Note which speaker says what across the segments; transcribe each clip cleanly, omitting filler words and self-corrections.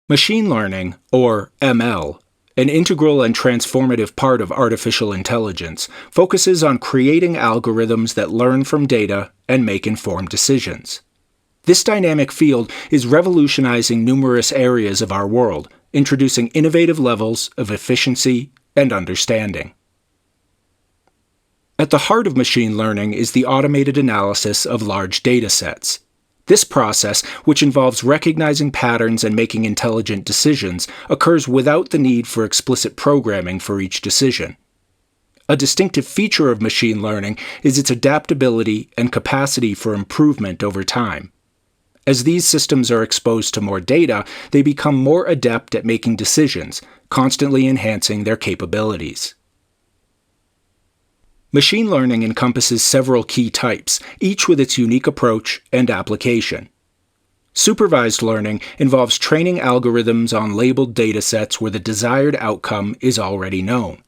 Speaker 1: Machine learning, or ML, an integral and transformative part of artificial intelligence, focuses on creating algorithms that learn from data and make informed decisions. This dynamic field is revolutionizing numerous areas of our world, introducing innovative levels of efficiency and understanding. At the heart of machine learning is the automated analysis of large data sets. This process, which involves recognizing patterns and making intelligent decisions, occurs without the need for explicit programming for each decision. A distinctive feature of machine learning is its adaptability and capacity for improvement over time. As these systems are exposed to more data, they become more adept at making decisions, constantly enhancing their capabilities. Machine learning encompasses several key types, each with its unique approach and application. Supervised learning involves training algorithms on labeled datasets where the desired outcome is already known.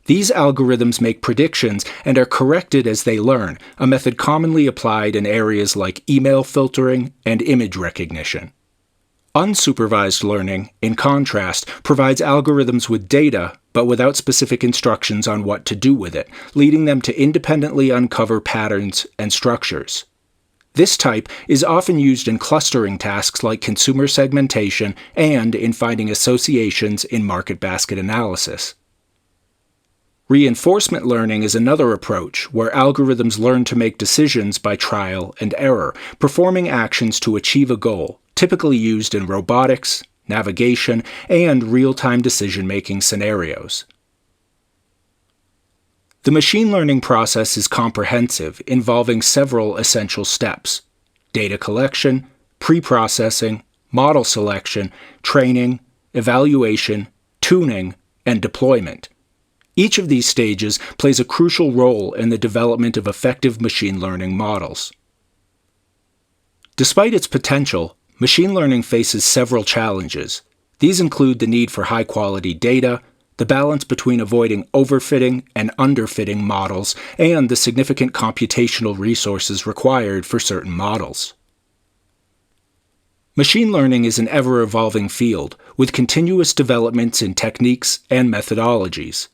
Speaker 1: These algorithms make predictions and are corrected as they learn, a method commonly applied in areas like email filtering and image recognition. Unsupervised learning, in contrast, provides algorithms with data, but without specific instructions on what to do with it, leading them to independently uncover patterns and structures. This type is often used in clustering tasks like consumer segmentation and in finding associations in market basket analysis. Reinforcement learning is another approach where algorithms learn to make decisions by trial and error, performing actions to achieve a goal, typically used in robotics, navigation, and real-time decision-making scenarios. The machine learning process is comprehensive, involving several essential steps: data collection, preprocessing, model selection, training, evaluation, tuning, and deployment. Each of these stages plays a crucial role in the development of effective machine learning models. Despite its potential, machine learning faces several challenges. These include the need for high-quality data, the balance between avoiding overfitting and underfitting models, and the significant computational resources required for certain models. Machine learning is an ever-evolving field, with continuous developments in techniques and methodologies.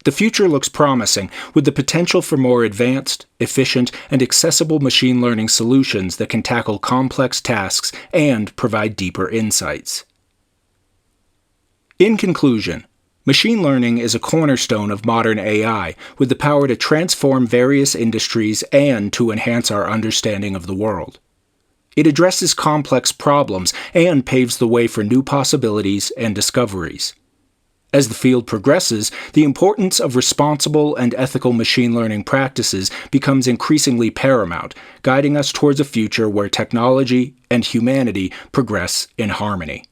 Speaker 1: The future looks promising, with the potential for more advanced, efficient, and accessible machine learning solutions that can tackle complex tasks and provide deeper insights. In conclusion, machine learning is a cornerstone of modern AI, with the power to transform various industries and to enhance our understanding of the world. It addresses complex problems and paves the way for new possibilities and discoveries. As the field progresses, the importance of responsible and ethical machine learning practices becomes increasingly paramount, guiding us towards a future where technology and humanity progress in harmony.